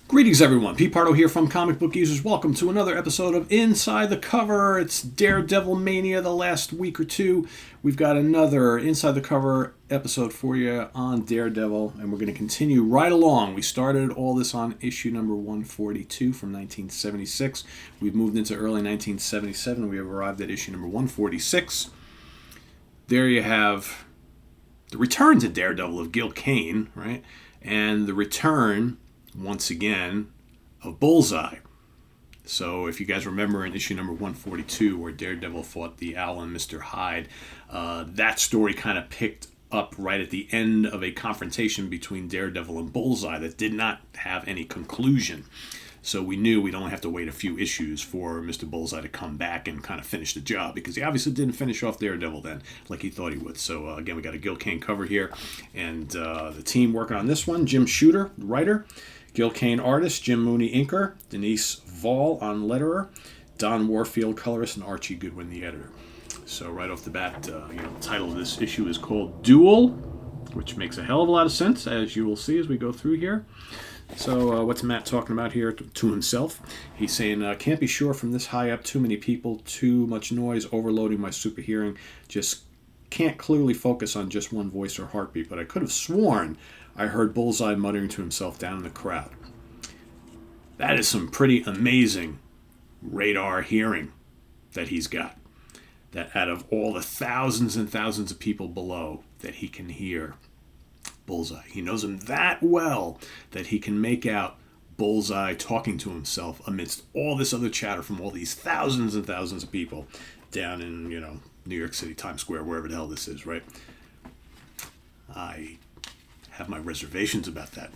Greetings, everyone. Pete Pardo here from Comic Book Users. Welcome to another episode of Inside the Cover. It's Daredevil Mania the last week or two. We've got another Inside the Cover episode for you on Daredevil, and we're going to continue right along. We started all this on issue number 142 from 1976. We've moved into early 1977. We have arrived at issue number 146. There you have the return to Daredevil of Gil Kane, right? And the return, once again, of Bullseye. So if you guys remember in issue number 142 where Daredevil fought the Owl and Mr. Hyde, that story kind of picked up right at the end of a confrontation between Daredevil and Bullseye that did not have any conclusion. So we knew we'd only have to wait a few issues for Mr. Bullseye to come back and kind of finish the job, because he obviously didn't finish off Daredevil then like he thought he would. So again, we got a Gil Kane cover here, and the team working on this one: Jim Shooter, writer; Gil Kane, artist; Jim Mooney, inker; Denise Vall on letterer; Don Warfield, colorist; and Archie Goodwin, the editor. So right off the bat, the title of this issue is called Duel, which makes a hell of a lot of sense, as you will see as we go through here. So what's Matt talking about here to himself? He's saying, can't be sure from this high up, too many people, too much noise, overloading my super hearing. Just can't clearly focus on just one voice or heartbeat, but I could have sworn I heard Bullseye muttering to himself down in the crowd. That is some pretty amazing radar hearing that he's got. That out of all the thousands and thousands of people below, that he can hear Bullseye. He knows him that well that he can make out Bullseye talking to himself amidst all this other chatter from all these thousands and thousands of people down in, New York City, Times Square, wherever the hell this is, right? I have my reservations about that,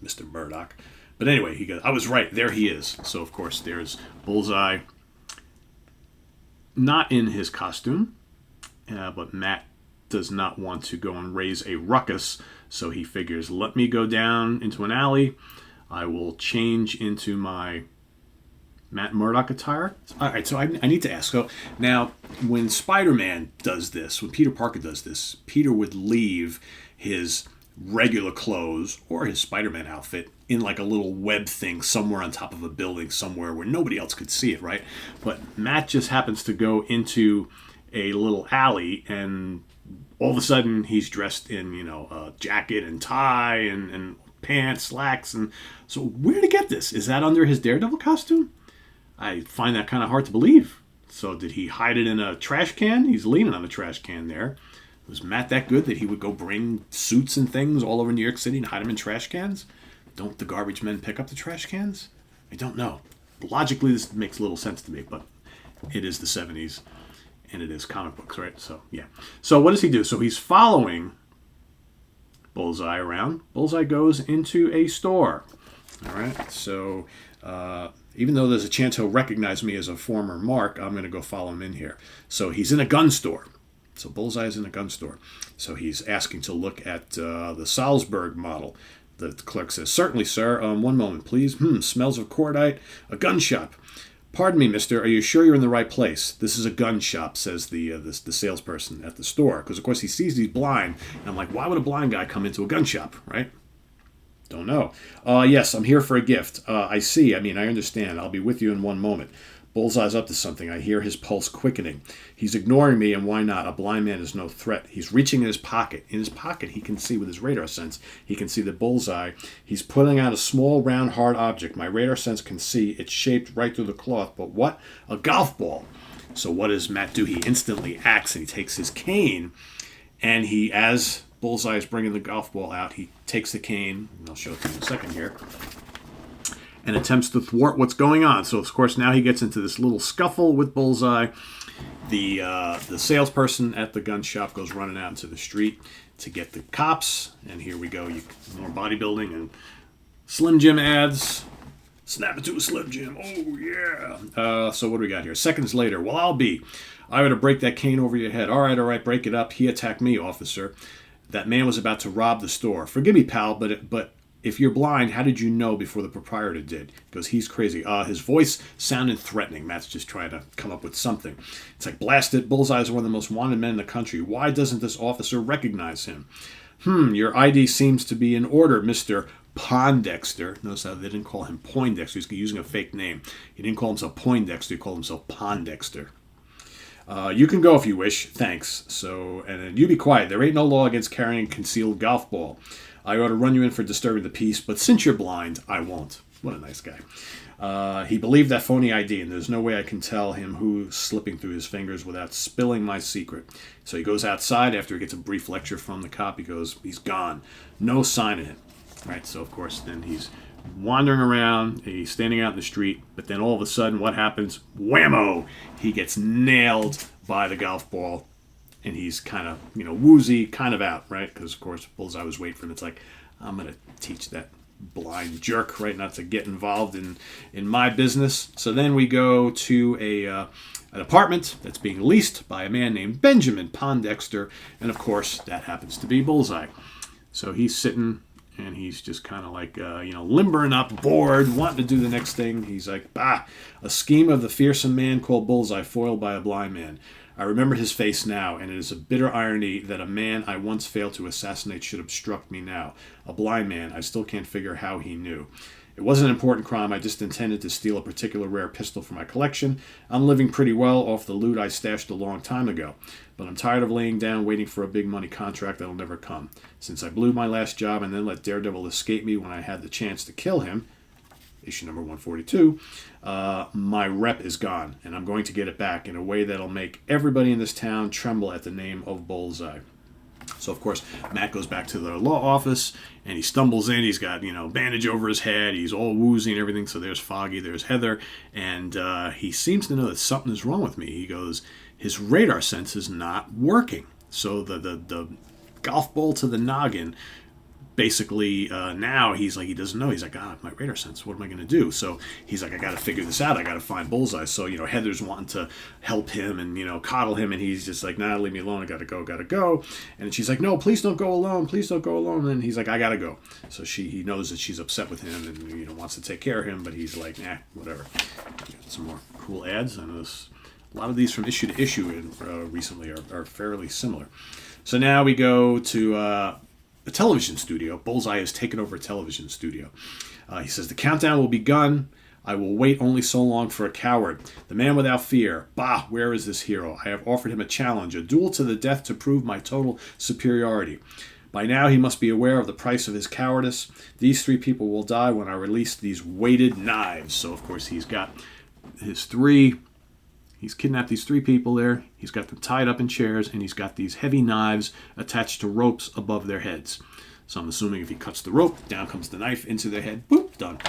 Mr. Murdock. But anyway, he goes, I was right, there he is. So, of course, there's Bullseye, not in his costume, but Matt does not want to go and raise a ruckus, so he figures, let me go down into an alley. I will change into my Matt Murdock attire. All right, so I need to ask. So now, when Spider-Man does this, when Peter Parker does this, Peter would leave his regular clothes or his Spider-Man outfit in like a little web thing somewhere on top of a building somewhere where nobody else could see it, right? But Matt just happens to go into a little alley, and all of a sudden he's dressed in, a jacket and tie and pants, slacks. And so where did he get this? Is that under his Daredevil costume? I find that kind of hard to believe. So did he hide it in a trash can? He's leaning on the trash can there. Was Matt that good that he would go bring suits and things all over New York City and hide them in trash cans? Don't the garbage men pick up the trash cans? I don't know. Logically, this makes little sense to me, but it is the 70s. And it is comic books, right? So, yeah. So what does he do? So he's following Bullseye around. Bullseye goes into a store. All right? So even though there's a chance he'll recognize me as a former Mark, I'm going to go follow him in here. So he's in a gun store. So Bullseye's in a gun store. So he's asking to look at the Salzburg model. The clerk says, certainly, sir. One moment, please. Smells of cordite. A gun shop. Pardon me, mister, are you sure you're in the right place? This is a gun shop, says the salesperson at the store. Because, of course, he sees he's blind. And I'm like, why would a blind guy come into a gun shop, right? Don't know. Yes, I'm here for a gift. I see. I understand. I'll be with you in one moment. Bullseye's up to something. I hear his pulse quickening. He's ignoring me, and why not? A blind man is no threat. He's reaching in his pocket. In his pocket, he can see with his radar sense. He can see the Bullseye. He's pulling out a small, round, hard object. My radar sense can see it's shaped right through the cloth. But what? A golf ball. So what does Matt do? He instantly acts, and he takes his cane, and he, as Bullseye is bringing the golf ball out, he takes the cane, and I'll show it to you in a second here, and attempts to thwart what's going on. So, of course, now he gets into this little scuffle with Bullseye. The salesperson at the gun shop goes running out into the street to get the cops. And here we go. More bodybuilding and Slim Jim ads. Snap it to a Slim Jim. Oh, yeah. So what do we got here? Seconds later. Well, I ought to break that cane over your head. All right, break it up. He attacked me, officer. That man was about to rob the store. Forgive me, pal, but if you're blind, how did you know before the proprietor did? Because he's crazy. His voice sounded threatening. Matt's just trying to come up with something. It's like, blast it, Bullseye is one of the most wanted men in the country. Why doesn't this officer recognize him? Your ID seems to be in order, Mr. Pondexter. Notice how they didn't call him Poindexter. He's using a fake name. He didn't call himself Poindexter. He called himself Pondexter. You can go if you wish. Thanks. So, and then you be quiet. There ain't no law against carrying a concealed golf ball. I ought to run you in for disturbing the peace, but since you're blind, I won't. What a nice guy. He believed that phony ID, and there's no way I can tell him who's slipping through his fingers without spilling my secret. So he goes outside after he gets a brief lecture from the cop. He's gone. No sign of him. Right, so of course then he's wandering around, he's standing out in the street, but then all of a sudden what happens? Whammo! He gets nailed by the golf ball, and he's kind of, woozy, kind of out, right? Because of course Bullseye was waiting for him. It's like, I'm going to teach that blind jerk, right, not to get involved in my business. So then we go to an apartment that's being leased by a man named Benjamin Pondexter, and of course that happens to be Bullseye. So he's sitting, and he's just kind of like, limbering up, bored, wanting to do the next thing. He's like, a scheme of the fearsome man called Bullseye, foiled by a blind man. I remember his face now, and it is a bitter irony that a man I once failed to assassinate should obstruct me now. A blind man, I still can't figure how he knew. It wasn't an important crime, I just intended to steal a particular rare pistol for my collection. I'm living pretty well off the loot I stashed a long time ago, but I'm tired of laying down waiting for a big money contract that'll never come. Since I blew my last job and then let Daredevil escape me when I had the chance to kill him, issue number 142, my rep is gone, and I'm going to get it back in a way that'll make everybody in this town tremble at the name of Bullseye. So, of course, Matt goes back to the law office, and he stumbles in. He's got, bandage over his head. He's all woozy and everything. So there's Foggy, there's Heather, and he seems to know that something is wrong with me. He goes, his radar sense is not working. So the golf ball to the noggin, basically, now he's like, he doesn't know. He's like, my radar sense, what am I going to do? So he's like, I got to figure this out. I got to find Bullseye. So, Heather's wanting to help him and, coddle him. And he's just like, nah, leave me alone. I got to go. And she's like, no, please don't go alone. Please don't go alone. And he's like, I got to go. So he knows that she's upset with him and, wants to take care of him. But he's like, nah, whatever. Got some more cool ads. I know a lot of these from issue to issue recently are fairly similar. So now we go to a television studio. Bullseye has taken over a television studio. He says, the countdown will be begun. I will wait only so long for a coward. The man without fear. Bah, where is this hero? I have offered him a challenge, a duel to the death to prove my total superiority. By now he must be aware of the price of his cowardice. These 3 people will die when I release these weighted knives. So, of course, he's kidnapped these 3 people there. He's got them tied up in chairs, and he's got these heavy knives attached to ropes above their heads. So I'm assuming if he cuts the rope, down comes the knife into their head. Boop, done.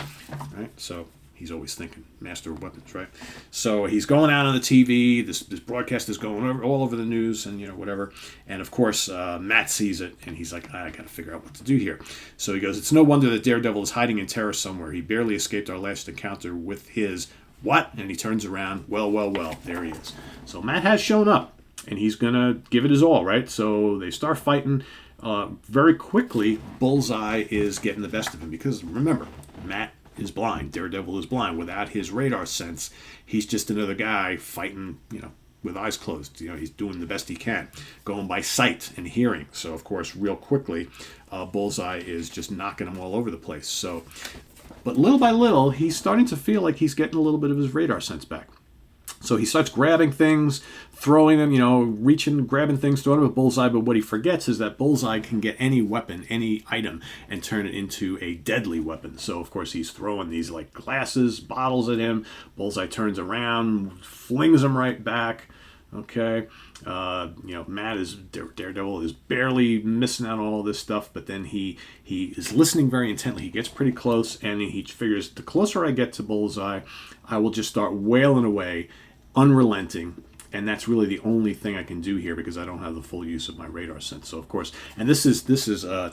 Right? So he's always thinking master of weapons, right? So he's going out on the TV. This broadcast is going all over the news and, whatever. And, of course, Matt sees it, and he's like, I got to figure out what to do here. So he goes, it's no wonder that Daredevil is hiding in terror somewhere. He barely escaped our last encounter with his... What? And he turns around. Well, there he is. So Matt has shown up, and he's going to give it his all, right? So they start fighting. Very quickly, Bullseye is getting the best of him because, remember, Matt is blind. Daredevil is blind. Without his radar sense, he's just another guy fighting, with eyes closed. He's doing the best he can, going by sight and hearing. So, of course, real quickly, Bullseye is just knocking him all over the place. So... But little by little, he's starting to feel like he's getting a little bit of his radar sense back. So he starts grabbing things, throwing them, reaching, grabbing things, throwing them at Bullseye. But what he forgets is that Bullseye can get any weapon, any item, and turn it into a deadly weapon. So, of course, he's throwing these, glasses, bottles at him. Bullseye turns around, flings them right back. Okay. Daredevil is barely missing out on all this stuff, but then he is listening very intently. He gets pretty close, and he figures the closer I get to Bullseye, I will just start wailing away, unrelenting, and that's really the only thing I can do here because I don't have the full use of my radar sense. So, of course, and this is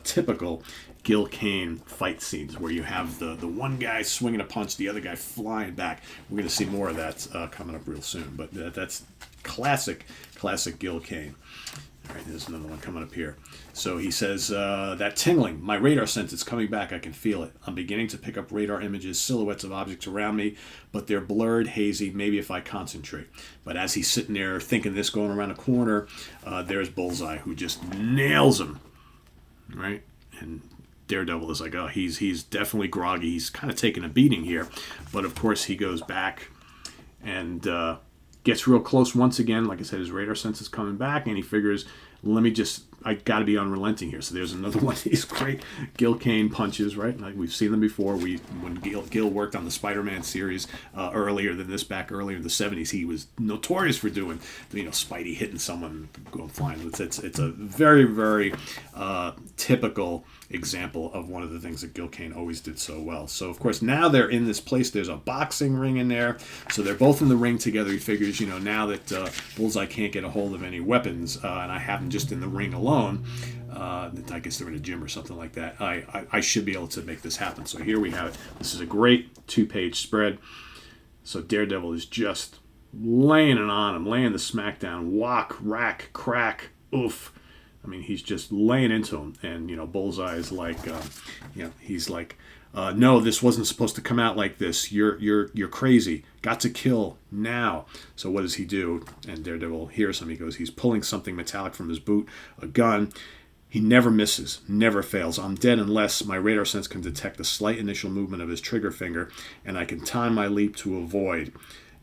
typical Gil Kane fight scenes where you have the one guy swinging a punch, the other guy flying back. We're going to see more of that coming up real soon, but that's classic Gil Kane. All right, there's another one coming up here. So he says, that tingling, my radar sense, it's coming back. I can feel it. I'm beginning to pick up radar images, silhouettes of objects around me, but they're blurred, hazy, maybe if I concentrate. But as he's sitting there thinking this, going around a corner, there's Bullseye, who just nails him, right? And Daredevil is like, oh, he's definitely groggy. He's kind of taking a beating here. But, of course, he goes back and gets real close once again. Like I said, his radar sense is coming back, and he figures, I got to be unrelenting here. So there's another one of these great Gil Kane punches, right? Like we've seen them before. When Gil worked on the Spider-Man series earlier than this, back earlier in the 70s, he was notorious for doing, Spidey hitting someone going flying. It's a very, very typical example of one of the things that Gil Kane always did so well. So, of course, now they're in this place. There's a boxing ring in there. So they're both in the ring together. He figures, now that Bullseye can't get a hold of any weapons, and I have him just in the ring alone, I guess they're in a gym or something like that, I should be able to make this happen. So here we have it. This is a great 2-page spread. So Daredevil is just laying it on him, laying the smackdown, whack, rack, crack, oof. I mean, he's just laying into him, and Bullseye is like, he's like, no, this wasn't supposed to come out like this. You're crazy. Got to kill now. So what does he do? And Daredevil hears him. He goes, he's pulling something metallic from his boot, a gun. He never misses, never fails. I'm dead unless my radar sense can detect the slight initial movement of his trigger finger, and I can time my leap to avoid.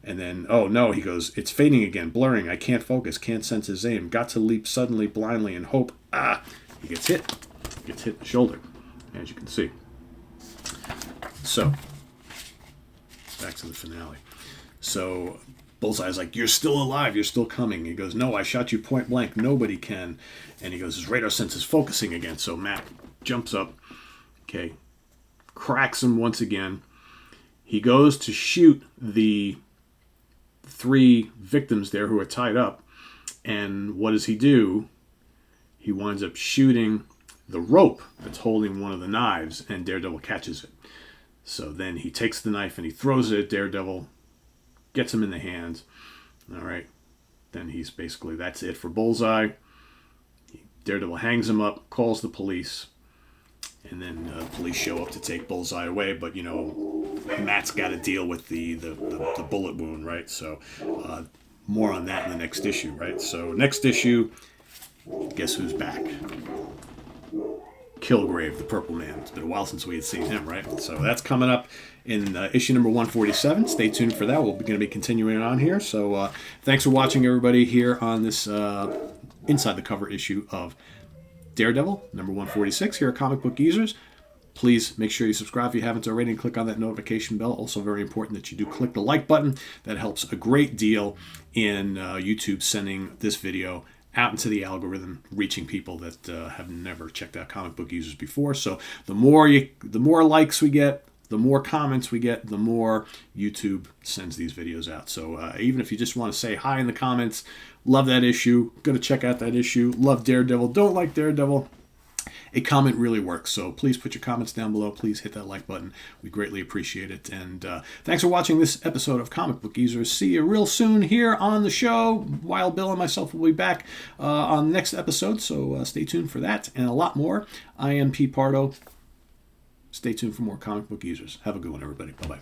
And then, oh no, he goes, it's fading again, blurring. I can't focus, can't sense his aim. Got to leap suddenly, blindly, and hope. He gets hit. Gets hit in the shoulder, as you can see. So, back to the finale. So, Bullseye's like, you're still alive, you're still coming. He goes, no, I shot you point blank, nobody can. And he goes, his radar sense is focusing again. So Matt jumps up, okay, cracks him once again. He goes to shoot the 3 victims there who are tied up. And what does he do? He winds up shooting the rope that's holding one of the knives, and Daredevil catches it. So then he takes the knife and he throws it at Daredevil, gets him in the hands. All right. Then he's basically, that's it for Bullseye. Daredevil hangs him up, calls the police, and then police show up to take Bullseye away. But, Matt's got to deal with the bullet wound, right? So more on that in the next issue, right? So next issue, guess who's back? Kilgrave, the Purple Man. It's been a while since we had seen him, right? So that's coming up in issue number 147. Stay tuned for that. We're going to be continuing on here. So thanks for watching, everybody, here on this Inside the Cover issue of Daredevil, number 146, here at Comic Book Geezers. Please make sure you subscribe if you haven't already and click on that notification bell. Also very important that you do click the like button. That helps a great deal in YouTube sending this video out into the algorithm, reaching people that have never checked out Comic Book Geezers before. So the more likes we get, the more comments we get, the more YouTube sends these videos out. So even if you just want to say hi in the comments, love that issue, going to check out that issue, love Daredevil, don't like Daredevil, a comment really works. So please put your comments down below. Please hit that like button. We greatly appreciate it. And thanks for watching this episode of Comic Book Geezers. See you real soon here on the show. Wild Bill and myself will be back on the next episode. So stay tuned for that and a lot more. I am Pete Pardo. Stay tuned for more Comic Book Geezers. Have a good one, everybody. Bye-bye.